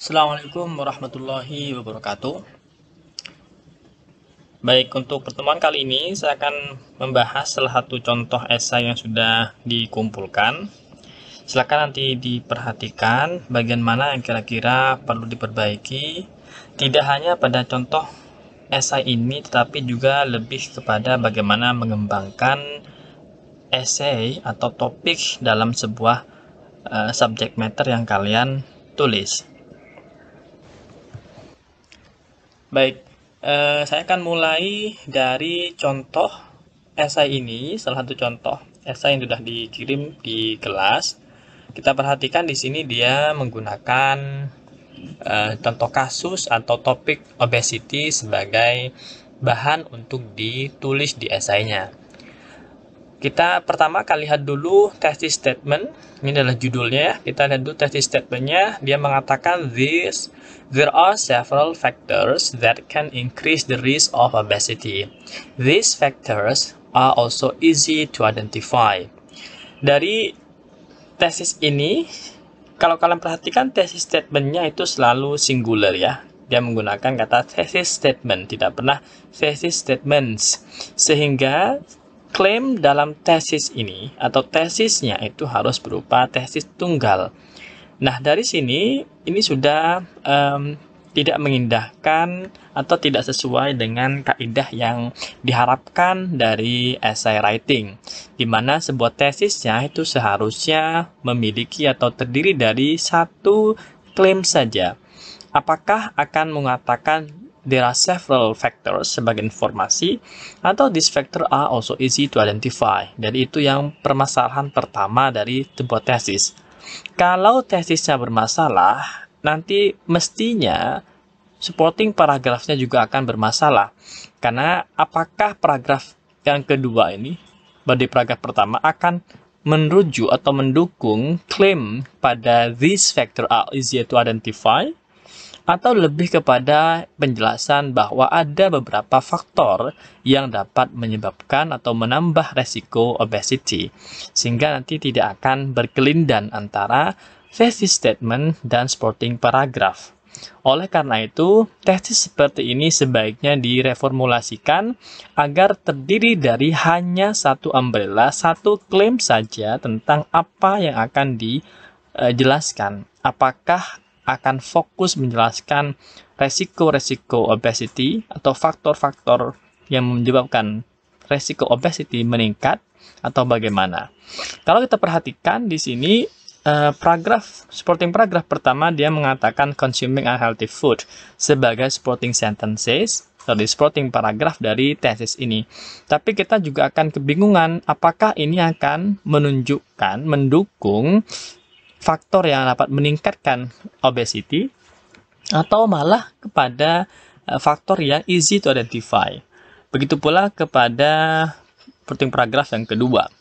Assalamualaikum warahmatullahi wabarakatuh. Baik, untuk pertemuan kali ini saya akan membahas salah satu contoh esai yang sudah dikumpulkan. Silakan nanti diperhatikan bagian mana yang kira-kira perlu diperbaiki. Tidak hanya pada contoh esai ini, tetapi juga lebih kepada bagaimana mengembangkan esai atau topik dalam sebuah subject matter yang kalian tulis. Baik, saya akan mulai dari contoh esai ini, salah satu contoh esai yang sudah dikirim di kelas. Kita perhatikan di sini dia menggunakan contoh kasus atau topik obesity sebagai bahan untuk ditulis di esainya. Kita pertama akan lihat dulu thesis statement. Ini adalah judulnya ya. Kita lihat dulu thesis statementnya. Dia mengatakan there are several factors that can increase the risk of obesity. These factors are also easy to identify. Dari tesis ini, kalau kalian perhatikan tesis statementnya itu selalu singular ya. Dia menggunakan kata thesis statement, tidak pernah thesis statements. Sehingga klaim dalam tesis ini atau tesisnya itu harus berupa tesis tunggal. Nah, dari sini ini sudah tidak mengindahkan atau tidak sesuai dengan kaidah yang diharapkan dari essay writing, di mana sebuah tesisnya itu seharusnya memiliki atau terdiri dari satu klaim saja. Apakah akan mengatakan there are several factors sebagai informasi, atau these factors are also easy to identify. Jadi itu yang permasalahan pertama dari sebuah tesis. Kalau tesisnya bermasalah, nanti mestinya supporting paragrafnya juga akan bermasalah. Karena apakah paragraf yang kedua ini, pada paragraf pertama, akan merujuk atau mendukung klaim pada these factors are easy to identify, atau lebih kepada penjelasan bahwa ada beberapa faktor yang dapat menyebabkan atau menambah resiko obesity, sehingga nanti tidak akan berkelindan antara thesis statement dan supporting paragraph. Oleh karena itu, tesis seperti ini sebaiknya direformulasikan agar terdiri dari hanya satu umbrella, satu klaim saja tentang apa yang akan dijelaskan. Apakah akan fokus menjelaskan resiko-resiko obesity atau faktor-faktor yang menyebabkan resiko obesity meningkat atau bagaimana. Kalau kita perhatikan di sini supporting paragraph pertama dia mengatakan consuming unhealthy food sebagai supporting sentences dari supporting paragraph dari tesis ini. Tapi kita juga akan kebingungan apakah ini akan mendukung faktor yang dapat meningkatkan obesity atau malah kepada faktor yang easy to identify. Begitu pula kepada supporting paragraph yang kedua.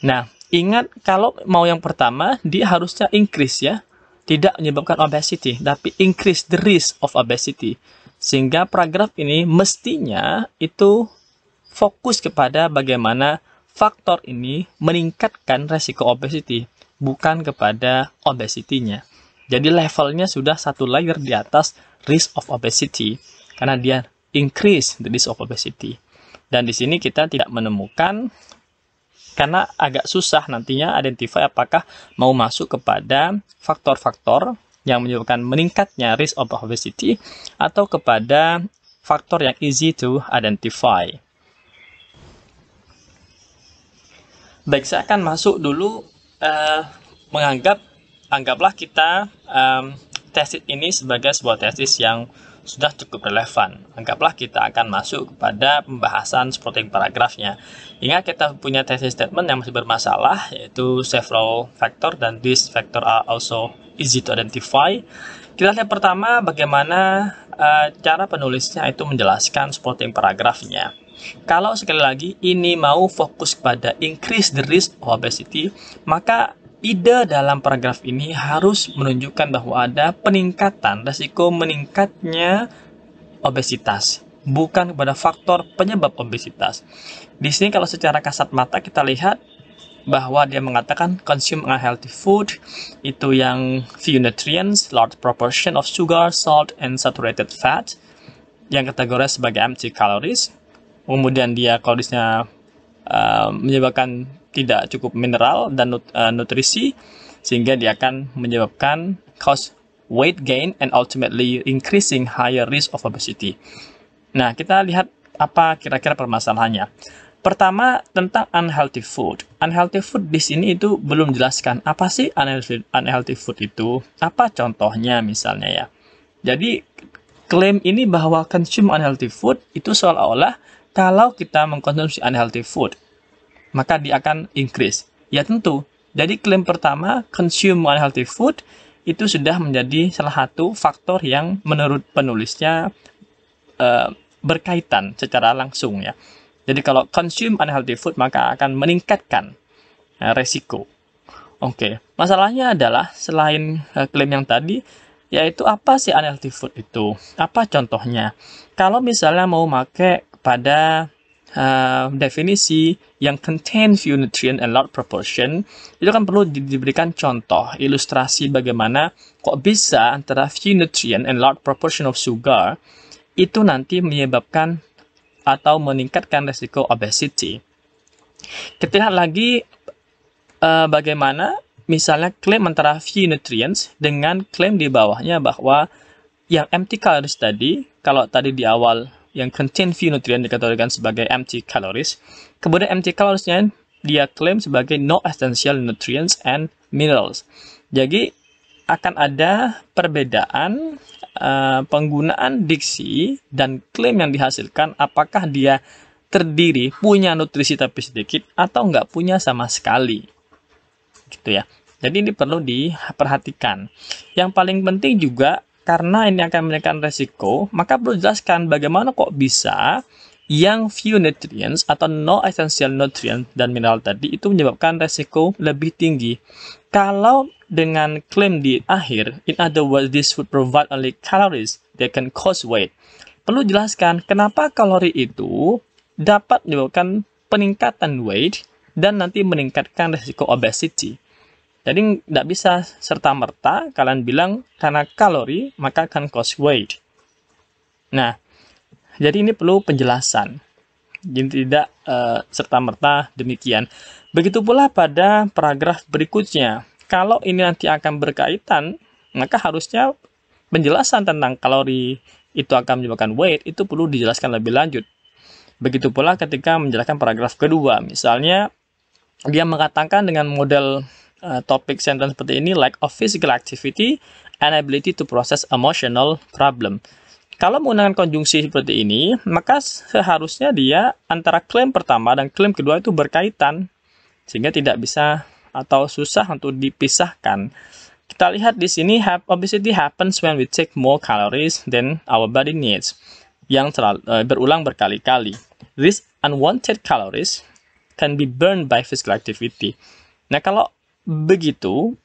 Nah, ingat kalau mau yang pertama dia harusnya increase ya, tidak menyebabkan obesity, tapi increase the risk of obesity. Sehingga paragraf ini mestinya itu fokus kepada bagaimana faktor ini meningkatkan resiko obesity, bukan kepada obesity-nya. Jadi levelnya sudah satu layer di atas risk of obesity, karena dia increase the risk of obesity. Dan di sini kita tidak menemukan, karena agak susah nantinya identify apakah mau masuk kepada faktor-faktor yang menyebabkan meningkatnya risk of obesity atau kepada faktor yang easy to identify. Baik, saya akan masuk dulu anggaplah kita tesis ini sebagai sebuah tesis yang sudah cukup relevan. Anggaplah kita akan masuk kepada pembahasan supporting paragrafnya. Ingat kita punya tesis statement yang masih bermasalah, yaitu several factor dan these factor are also easy to identify. Kita lihat pertama bagaimana cara penulisnya itu menjelaskan supporting paragrafnya. Kalau sekali lagi ini mau fokus pada increase the risk of obesity, maka ide dalam paragraf ini harus menunjukkan bahwa ada peningkatan resiko meningkatnya obesitas, bukan kepada faktor penyebab obesitas. Di sini kalau secara kasat mata kita lihat bahwa dia mengatakan consume unhealthy food itu yang few nutrients, large proportion of sugar, salt, and saturated fat yang kategori sebagai empty calories. Kemudian dia kalorisnya menyebabkan tidak cukup mineral dan nutrisi, sehingga dia akan menyebabkan cause weight gain and ultimately increasing higher risk of obesity. Nah, kita lihat apa kira-kira permasalahannya. Pertama, tentang unhealthy food. Unhealthy food di sini itu belum jelaskan apa sih unhealthy food itu, apa contohnya misalnya ya. Jadi, klaim ini bahwa consume unhealthy food itu seolah-olah kalau kita mengkonsumsi unhealthy food, maka dia akan increase. Ya tentu. Jadi, klaim pertama, consume unhealthy food, itu sudah menjadi salah satu faktor yang menurut penulisnya berkaitan secara langsung ya. Jadi kalau consume unhealthy food maka akan meningkatkan resiko. Oke, masalahnya adalah selain klaim yang tadi, yaitu apa sih unhealthy food itu? Apa contohnya? Kalau misalnya mau pakai pada definisi yang contain few nutrient and large proportion, itu kan perlu diberikan contoh, ilustrasi bagaimana kok bisa antara few nutrient and large proportion of sugar itu nanti menyebabkan atau meningkatkan resiko obesity. Kita lihat lagi bagaimana misalnya klaim antara few nutrients dengan klaim di bawahnya bahwa yang empty calories tadi, kalau tadi di awal yang contain few nutrients dikategorikan sebagai empty calories, kemudian empty caloriesnya dia klaim sebagai no essential nutrients and minerals. Jadi akan ada perbedaan penggunaan diksi dan klaim yang dihasilkan, apakah dia terdiri punya nutrisi tapi sedikit atau nggak punya sama sekali, gitu ya. Jadi ini perlu diperhatikan. Yang paling penting juga karena ini akan menaikkan resiko, maka perlu jelaskan bagaimana kok bisa yang few nutrients atau no essential nutrient dan mineral tadi itu menyebabkan resiko lebih tinggi. Kalau dengan klaim di akhir, in other words, this would provide only calories, they can cause weight. Perlu jelaskan kenapa kalori itu dapat menyebabkan peningkatan weight dan nanti meningkatkan resiko obesity. Jadi tidak bisa serta-merta kalian bilang karena kalori maka akan cause weight. Nah, jadi ini perlu penjelasan. Jadi tidak serta-merta demikian. Begitu pula pada paragraf berikutnya. Kalau ini nanti akan berkaitan, maka harusnya penjelasan tentang kalori itu akan menyebabkan weight itu perlu dijelaskan lebih lanjut. Begitu pula ketika menjelaskan paragraf kedua. Misalnya, dia mengatakan dengan model topik sentence seperti ini, lack of physical activity and ability to process emotional problem. Kalau menggunakan konjungsi seperti ini, maka seharusnya dia antara klaim pertama dan klaim kedua itu berkaitan, sehingga tidak bisa atau susah untuk dipisahkan. Kita lihat di sini, obesity happens when we take more calories than our body needs, yang berulang berkali-kali. These unwanted calories can be burned by physical activity. Nah, kalau begitu,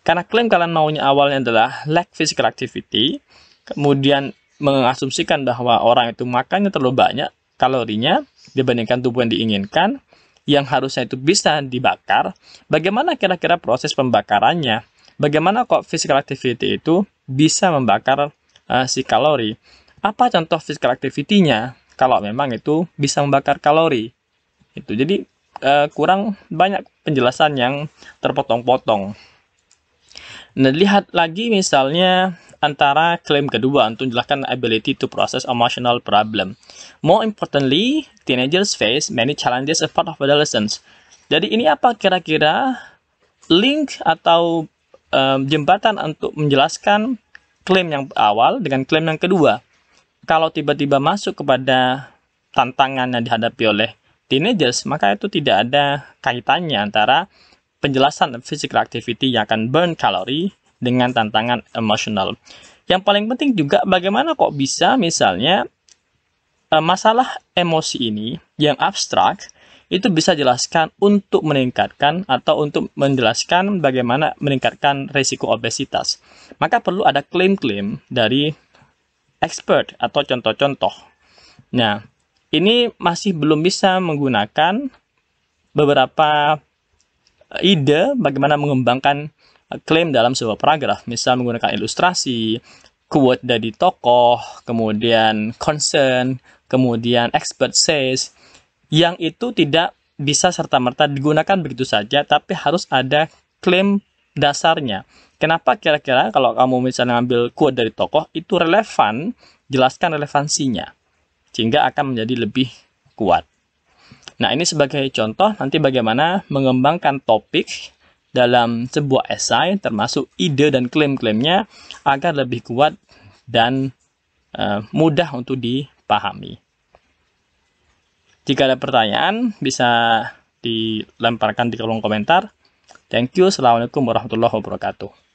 karena klaim kalian maunya awalnya adalah lack physical activity, kemudian mengasumsikan bahwa orang itu makannya terlalu banyak kalorinya dibandingkan tubuh yang diinginkan, yang harusnya itu bisa dibakar, bagaimana kira-kira proses pembakarannya? Bagaimana kok physical activity itu bisa membakar si kalori? Apa contoh physical activity-nya kalau memang itu bisa membakar kalori? Itu jadi kurang banyak penjelasan yang terpotong-potong. Nah, lihat lagi misalnya antara klaim kedua untuk menjelaskan ability to process emotional problem. More importantly, teenagers face many challenges as part of adolescence. Jadi ini apa kira-kira link atau jembatan untuk menjelaskan klaim yang awal dengan klaim yang kedua? Kalau tiba-tiba masuk kepada tantangan yang dihadapi oleh teenagers, maka itu tidak ada kaitannya antara penjelasan physical activity yang akan burn kalori dengan tantangan emosional. Yang paling penting juga bagaimana kok bisa misalnya masalah emosi ini yang abstrak itu bisa jelaskan untuk meningkatkan atau untuk menjelaskan bagaimana meningkatkan risiko obesitas. Maka perlu ada klaim-klaim dari expert atau contoh-contoh. Nah, ini masih belum bisa menggunakan beberapa ide bagaimana mengembangkan klaim dalam sebuah paragraf, misal menggunakan ilustrasi, quote dari tokoh, kemudian concern, kemudian expert says, yang itu tidak bisa serta-merta digunakan begitu saja, tapi harus ada klaim dasarnya. Kenapa kira-kira kalau kamu misalnya ngambil quote dari tokoh, itu relevan, jelaskan relevansinya, sehingga akan menjadi lebih kuat. Nah, ini sebagai contoh nanti bagaimana mengembangkan topik dalam sebuah esai, termasuk ide dan klaim-klaimnya, agar lebih kuat dan mudah untuk dipahami. Jika ada pertanyaan, bisa dilemparkan di kolom komentar. Thank you. Assalamualaikum warahmatullahi wabarakatuh.